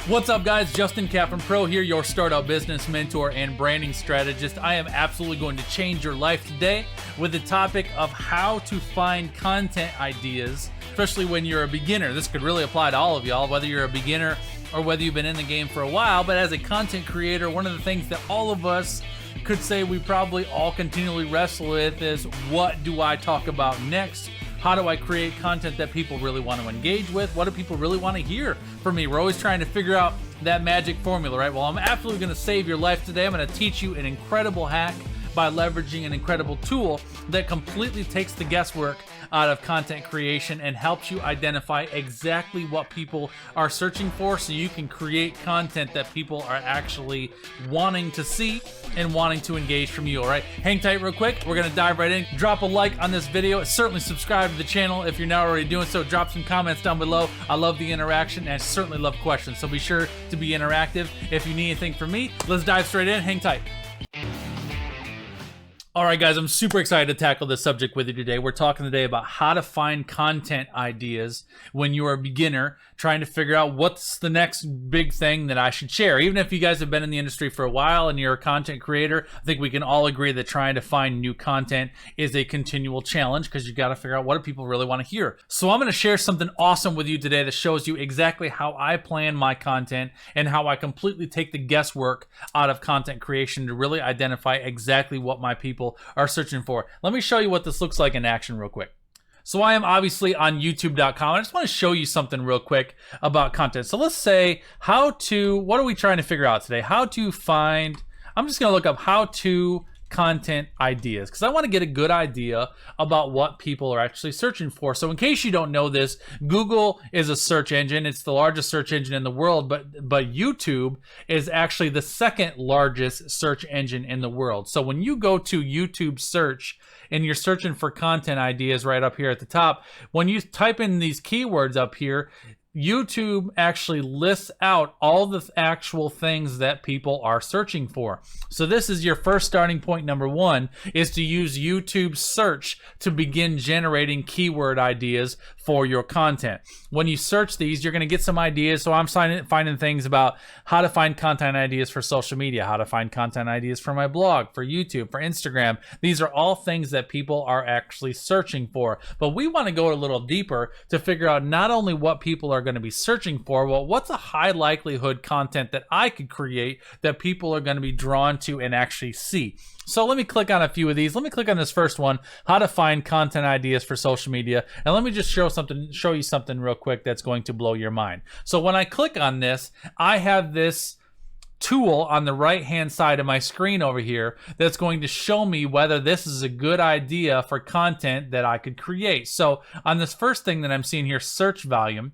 What's up, guys? Justin Kaplan Pro here, your startup business mentor and branding strategist. I am absolutely going to change your life today with the topic of how to find content ideas, especially when you're a beginner. This could really apply to all of y'all, whether you're a beginner or whether you've been in the game for a while. But as a content creator, one of the things that all of us could say we probably all continually wrestle with is, what do I talk about next? How do I create content that people really want to engage with? What do people really want to hear from me? We're always trying to figure out that magic formula, right? Well, I'm absolutely going to save your life today. I'm going to teach you an incredible hack by leveraging an incredible tool that completely takes the guesswork out of content creation and helps you identify exactly what people are searching for, so you can create content that people are actually wanting to see and wanting to engage from you. All right, hang tight real quick. We're gonna dive right in. Drop a like on this video. Certainly subscribe to the channel if you're not already doing so. Drop some comments down below. I love the interaction and I certainly love questions, so be sure to be interactive. If you need anything from me, let's dive straight in. Hang tight. All right, guys, I'm super excited to tackle this subject with you today. We're talking today about how to find content ideas when you're a beginner trying to figure out what's the next big thing that I should share. Even if you guys have been in the industry for a while and you're a content creator, I think we can all agree that trying to find new content is a continual challenge, because you got to figure out what do people really want to hear. So I'm going to share something awesome with you today that shows you exactly how I plan my content and how I completely take the guesswork out of content creation to really identify exactly what my people are searching for. Let me show you what this looks like in action real quick. So I am obviously on YouTube.com. I just want to show you something real quick about content. So let's say what are we trying to figure out today? I'm just going to look up how to content ideas, because I want to get a good idea about what people are actually searching for. So in case you don't know this, Google is a search engine. It's the largest search engine in the world, but YouTube is actually the second largest search engine in the world. So when you go to YouTube search and you're searching for content ideas right up here at the top, when you type in these keywords up here, YouTube actually lists out all the actual things that people are searching for. So this is your first starting point. Number one is to use YouTube search to begin generating keyword ideas for your content. When you search these, you're going to get some ideas. So I'm finding things about how to find content ideas for social media, how to find content ideas for my blog, for YouTube, for Instagram. These are all things that people are actually searching for. But we want to go a little deeper to figure out not only what people are going to be searching for, well, what's a high likelihood content that I could create that people are going to be drawn to and actually see. So let me click on a few of these. Let me click on this first one, how to find content ideas for social media. And let me just show you something real quick that's going to blow your mind. So when I click on this, I have this tool on the right hand side of my screen over here that's going to show me whether this is a good idea for content that I could create. So on this first thing that I'm seeing here, search volume,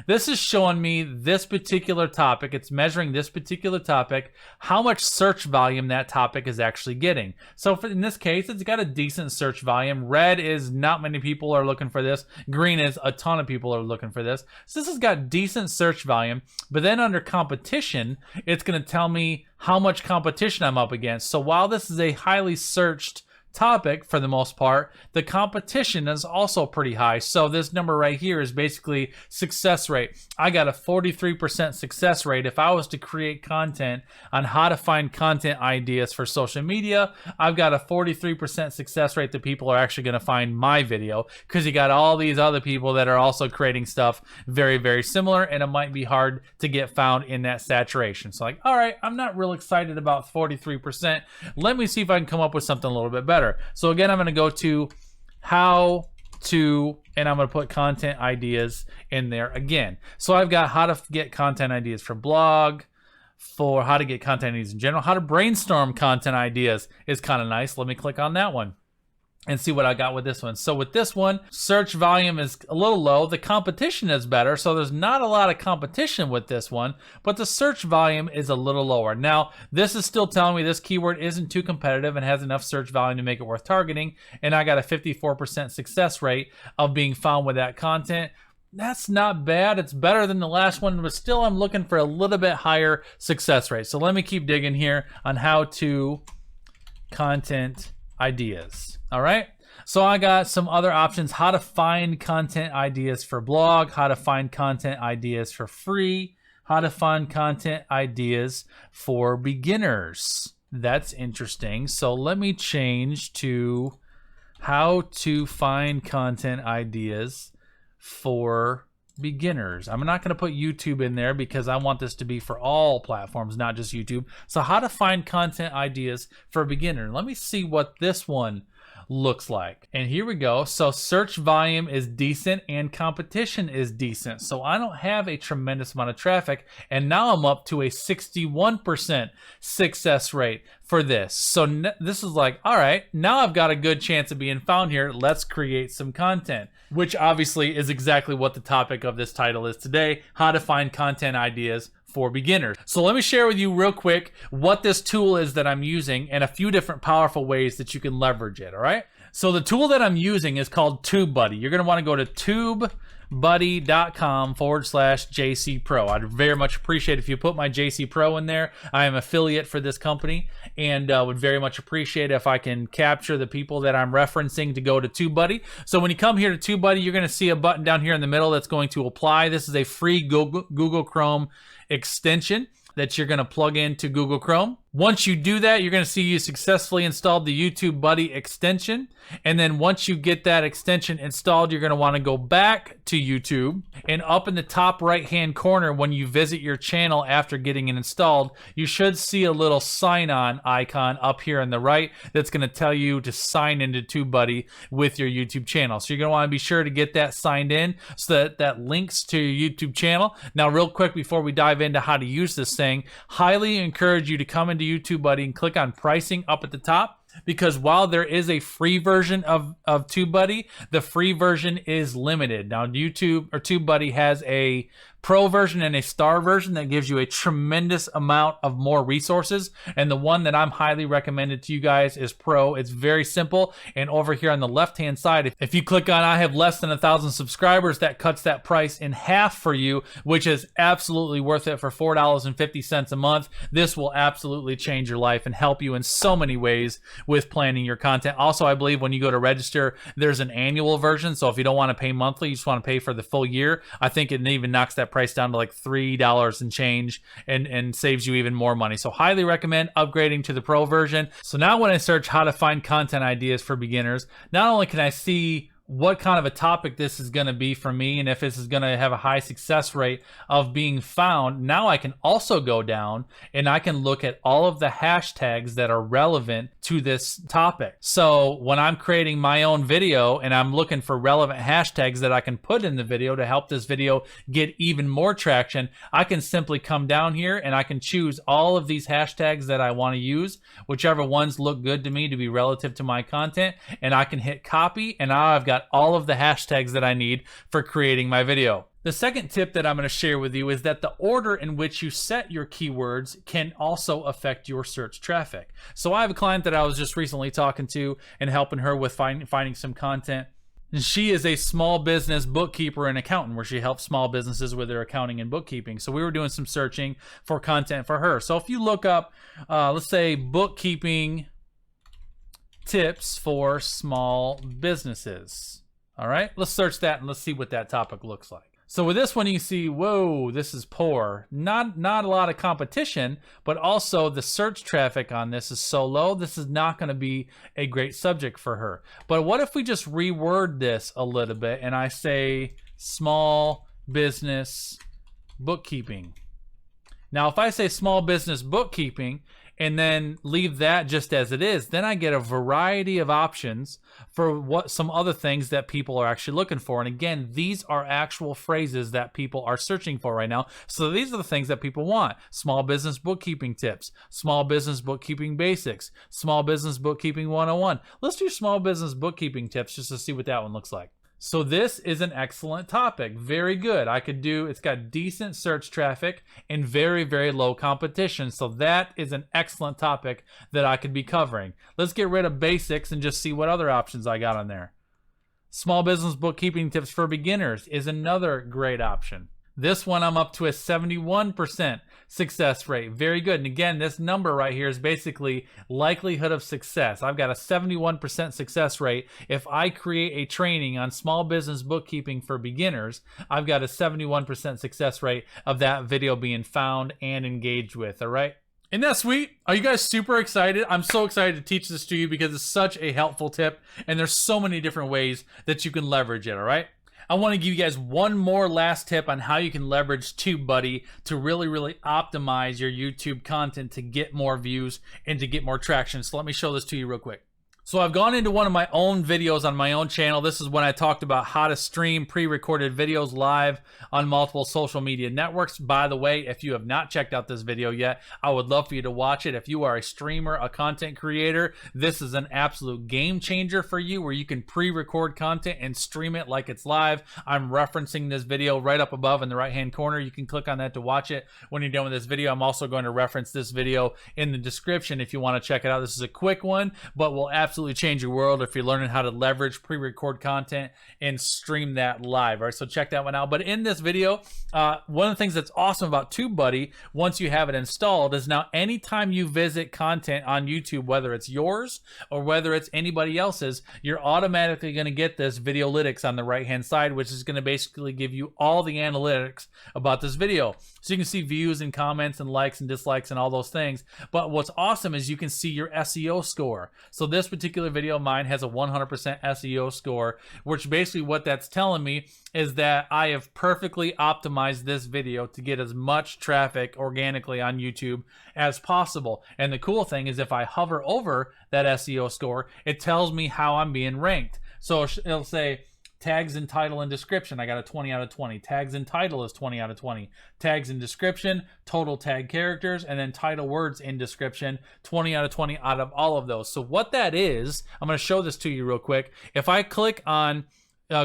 this is showing me this particular topic. It's measuring this particular topic, how much search volume that topic is actually getting. So in this case, it's got a decent search volume. Red is not many people are looking for this. Green is a ton of people are looking for this. So this has got decent search volume. But then under competition, it's going to tell me how much competition I'm up against. So while this is a highly searched topic for the most part, the competition is also pretty high. So this number right here is basically success rate. I got a 43% success rate. If I was to create content on how to find content ideas for social media, I've got a 43% success rate that people are actually going to find my video, because you got all these other people that are also creating stuff very, very similar, and it might be hard to get found in that saturation. So like, all right, I'm not real excited about 43%. Let me see if I can come up with something a little bit better. So again, I'm going to go to how to, and I'm going to put content ideas in there again. So I've got how to get content ideas for blog, for how to get content ideas in general, how to brainstorm content ideas is kind of nice. Let me click on that one and see what I got with this one. So with this one, search volume is a little low. The competition is better, so there's not a lot of competition with this one, but the search volume is a little lower. Now, this is still telling me this keyword isn't too competitive and has enough search volume to make it worth targeting, and I got a 54% success rate of being found with that content. That's not bad. It's better than the last one, but still I'm looking for a little bit higher success rate. So let me keep digging here on how to content ideas. All right. So I got some other options, how to find content ideas for blog, how to find content ideas for free, How to find content ideas for beginners. That's interesting. So let me change to how to find content ideas for beginners. I'm not going to put YouTube in there because I want this to be for all platforms, not just YouTube. So how to find content ideas for a beginner. Let me see what this one looks like. And here we go. So search volume is decent and competition is decent. So I don't have a tremendous amount of traffic, and now I'm up to a 61% success rate for this. So this is like, all right, now I've got a good chance of being found here. Let's create some content, which obviously is exactly what the topic of this title is today: how to find content ideas for beginners. So let me share with you real quick what this tool is that I'm using and a few different powerful ways that you can leverage it, all right? So the tool that I'm using is called TubeBuddy. You're gonna wanna go to tubebuddy.com/JC Pro. I'd very much appreciate if you put my JC Pro in there. I am affiliate for this company, and would very much appreciate if I can capture the people that I'm referencing to go to TubeBuddy. So when you come here to TubeBuddy, you're gonna see a button down here in the middle that's going to apply. This is a free Google Chrome extension that you're going to plug into Google Chrome. Once you do that, you're going to see you successfully installed the TubeBuddy extension. And then once you get that extension installed, you're going to want to go back to YouTube, and up in the top right hand corner, when you visit your channel after getting it installed, you should see a little sign on icon up here on the right that's going to tell you to sign into TubeBuddy with your YouTube channel. So you're going to want to be sure to get that signed in so that that links to your YouTube channel. Now, real quick before we dive into how to use this thing, highly encourage you to come into TubeBuddy and click on pricing up at the top, because while there is a free version of TubeBuddy, the free version is limited. Now TubeBuddy has a Pro version and a Star version that gives you a tremendous amount of more resources, and the one that I'm highly recommended to you guys is Pro. It's very simple, and over here on the left hand side, if you click on I have less than 1,000 subscribers, that cuts that price in half for you, which is absolutely worth it for $4.50 a month. This will absolutely change your life and help you in so many ways with planning your content. Also, I believe when you go to register, there's an annual version, so if you don't want to pay monthly, you just want to pay for the full year, I think it even knocks that price down to like $3 and change, and saves you even more money. So highly recommend upgrading to the Pro version. So now when I search how to find content ideas for beginners, not only can I see what kind of a topic this is going to be for me and if this is going to have a high success rate of being found, now I can also go down and I can look at all of the hashtags that are relevant to this topic. So when I'm creating my own video and I'm looking for relevant hashtags that I can put in the video to help this video get even more traction, I can simply come down here and I can choose all of these hashtags that I want to use, whichever ones look good to me to be relative to my content, and I can hit copy, and now I've got all of the hashtags that I need for creating my video. The second tip that I'm going to share with you is that the order in which you set your keywords can also affect your search traffic. So I have a client that I was just recently talking to and helping her with finding some content. And she is a small business bookkeeper and accountant, where she helps small businesses with their accounting and bookkeeping. So we were doing some searching for content for her. So if you look up, let's say bookkeeping tips for small businesses. All right, let's search that and let's see what that topic looks like. So with this one, you can see, whoa, this is poor. Not a lot of competition, but also the search traffic on this is so low, this is not going to be a great subject for her. But what if we just reword this a little bit and I say small business bookkeeping? Now, if I say small business bookkeeping and then leave that just as it is, then I get a variety of options for what some other things that people are actually looking for. And again, these are actual phrases that people are searching for right now. So these are the things that people want: small business bookkeeping tips, small business bookkeeping basics, small business bookkeeping 101. Let's do small business bookkeeping tips just to see what that one looks like. So this is an excellent topic. Very good. It's got decent search traffic and very, very low competition. So that is an excellent topic that I could be covering. Let's get rid of basics and just see what other options I got on there. Small business bookkeeping tips for beginners is another great option. This one I'm up to a 71% success rate. Very good. And again, this number right here is basically likelihood of success. I've got a 71% success rate. If I create a training on small business bookkeeping for beginners, I've got a 71% success rate of that video being found and engaged with, all right? Isn't that sweet? Are you guys super excited? I'm so excited to teach this to you because it's such a helpful tip, and there's so many different ways that you can leverage it, all right? I want to give you guys one more last tip on how you can leverage TubeBuddy to really optimize your YouTube content to get more views and to get more traction. So let me show this to you real quick. So I've gone into one of my own videos on my own channel. This is when I talked about how to stream pre-recorded videos live on multiple social media networks. By the way, if you have not checked out this video yet, I would love for you to watch it. If you are a streamer, a content creator, this is an absolute game changer for you where you can pre-record content and stream it like it's live. I'm referencing this video right up above in the right-hand corner. You can click on that to watch it when you're done with this video. I'm also going to reference this video in the description if you want to check it out. This is a quick one, but will absolutely change your world if you're learning how to leverage pre-record content and stream that live. All right, so check that one out. But in this video, one of the things that's awesome about TubeBuddy, once you have it installed, is now anytime you visit content on YouTube, whether it's yours or whether it's anybody else's, you're automatically going to get this Videolytics on the right-hand side, which is going to basically give you all the analytics about this video. So you can see views and comments and likes and dislikes and all those things. But what's awesome is you can see your SEO score. So this particular video of mine has a 100% SEO score, which basically what that's telling me is that I have perfectly optimized this video to get as much traffic organically on YouTube as possible. And the cool thing is if I hover over that SEO score, it tells me how I'm being ranked. So it'll say, tags and title and description, I got a 20 out of 20. Tags and title is 20 out of 20. Tags and description, total tag characters, and then title words in description, 20 out of 20 out of all of those. So what that is, I'm going to show this to you real quick. If I click on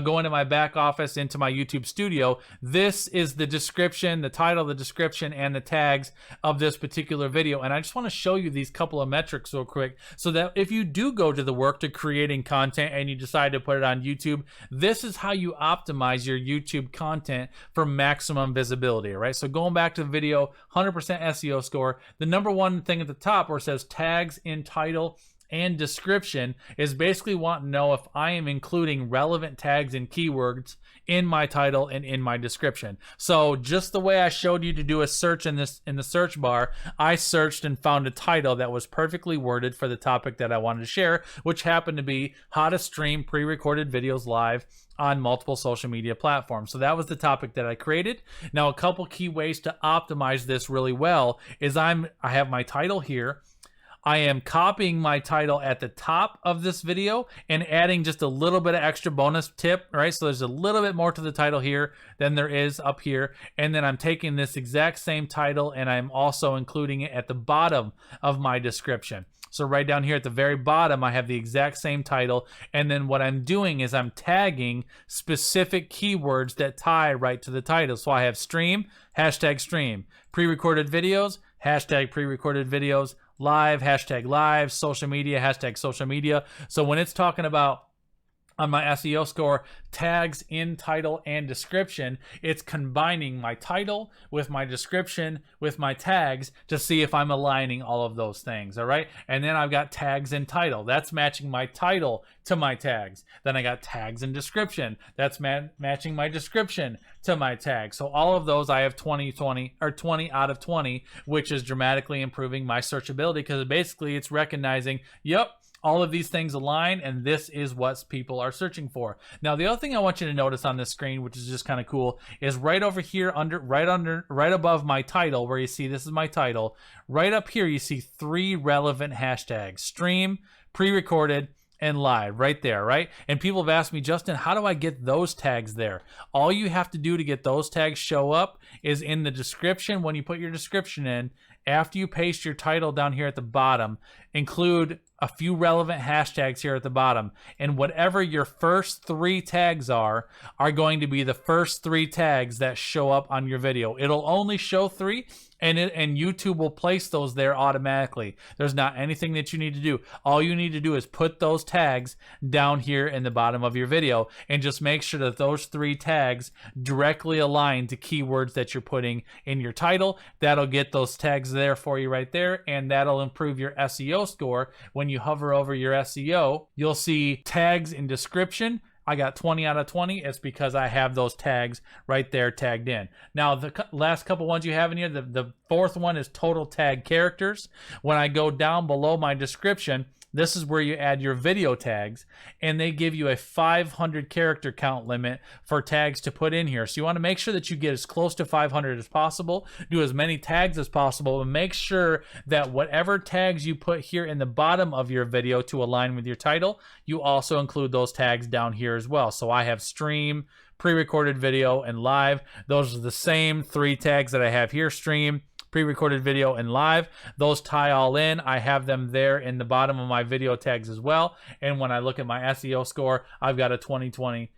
go into my back office, into my YouTube studio, this is the description, the title, the description, and the tags of this particular video. And I just want to show you these couple of metrics real quick so that if you do go to the work to creating content and you decide to put it on YouTube, this is how you optimize your YouTube content for maximum visibility, all right? So going back to the video, 100% SEO score, the number one thing at the top where it says tags in title and description is basically wanting to know if I am including relevant tags and keywords in my title and in my description. So just the way I showed you to do a search in the search bar, I searched and found a title that was perfectly worded for the topic that I wanted to share, which happened to be how to stream pre-recorded videos live on multiple social media platforms. So that was the topic that I created. Now, a couple key ways to optimize this really well is I have my title here. I am copying my title at the top of this video and adding just a little bit of extra bonus tip, right? So there's a little bit more to the title here than there is up here. And then I'm taking this exact same title and I'm also including it at the bottom of my description. So right down here at the very bottom, I have the exact same title. And then what I'm doing is I'm tagging specific keywords that tie right to the title. So I have stream, hashtag stream, pre-recorded videos, hashtag pre-recorded videos, live, hashtag live, social media, hashtag social media. So when it's talking about on my SEO score, tags in title and description, it's combining my title with my description with my tags to see if I'm aligning all of those things, all right? And then I've got tags in title. That's matching my title to my tags. Then I got tags in description. That's matching my description to my tags. So all of those I have 20 out of 20, which is dramatically improving my searchability because basically it's recognizing, yep, all of these things align, and this is what people are searching for. Now, the other thing I want you to notice on this screen, which is just kind of cool, is right over here, right above my title, where you see this is my title. Right up here, you see 3 relevant hashtags: stream, pre-recorded, and live, right there, right? And people have asked me, Justin, how do I get those tags there? All you have to do to get those tags show up is in the description when you put your description in, after you paste your title down here at the bottom, include a few relevant hashtags here at the bottom, and whatever your first 3 tags are going to be the first 3 tags that show up on your video. It'll only show 3, and YouTube will place those there automatically. There's not anything that you need to do. All you need to do is put those tags down here in the bottom of your video, and just make sure that those 3 tags directly align to keywords that you're putting in your title. That'll get those tags there for you right there, and that'll improve your SEO score. When you hover over your SEO, you'll see tags in description. I got 20 out of 20. It's because I have those tags right there tagged in. Now, the last couple ones you have in here, the 4th one is total tag characters. When I go down below my description, this is where you add your video tags, and they give you a 500 character count limit for tags to put in here. So you want to make sure that you get as close to 500 as possible, do as many tags as possible, and make sure that whatever tags you put here in the bottom of your video to align with your title, you also include those tags down here as well. So I have stream, pre-recorded video, and live. Those are the same 3 tags that I have here: stream, pre-recorded video, and live. Those tie all in. I have them there in the bottom of my video tags as well. And when I look at my SEO score, I've got a 20/20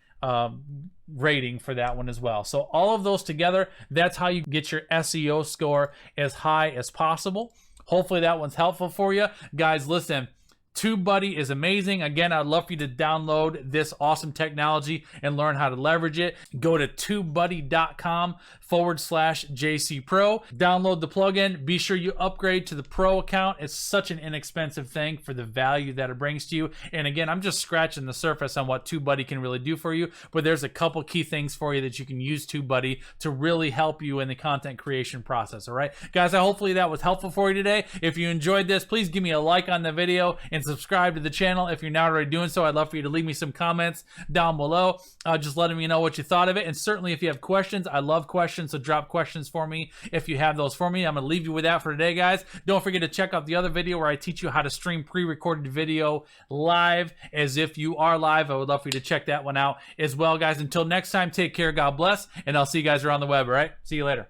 rating for that one as well. So all of those together, that's how you get your SEO score as high as possible. Hopefully that one's helpful for you. Guys, listen, TubeBuddy is amazing. Again, I'd love for you to download this awesome technology and learn how to leverage it. Go to tubebuddy.com/JCPro. Download the plugin. Be sure you upgrade to the Pro account. It's such an inexpensive thing for the value that it brings to you. And again, I'm just scratching the surface on what TubeBuddy can really do for you, but there's a couple key things for you that you can use TubeBuddy to really help you in the content creation process. All right, guys, hopefully that was helpful for you today. If you enjoyed this, please give me a like on the video and subscribe to the channel if you're not already doing so. I'd love for you to leave me some comments down below, just letting me know what you thought of it. And certainly if you have questions, I love questions, so drop questions for me if you have those for me. I'm gonna leave you with that for today, guys. Don't forget to check out the other video where I teach you how to stream pre-recorded video live as if you are live. I would love for you to check that one out as well, guys. Until next time, take care, God bless, and I'll see you guys around the web. All right, see you later.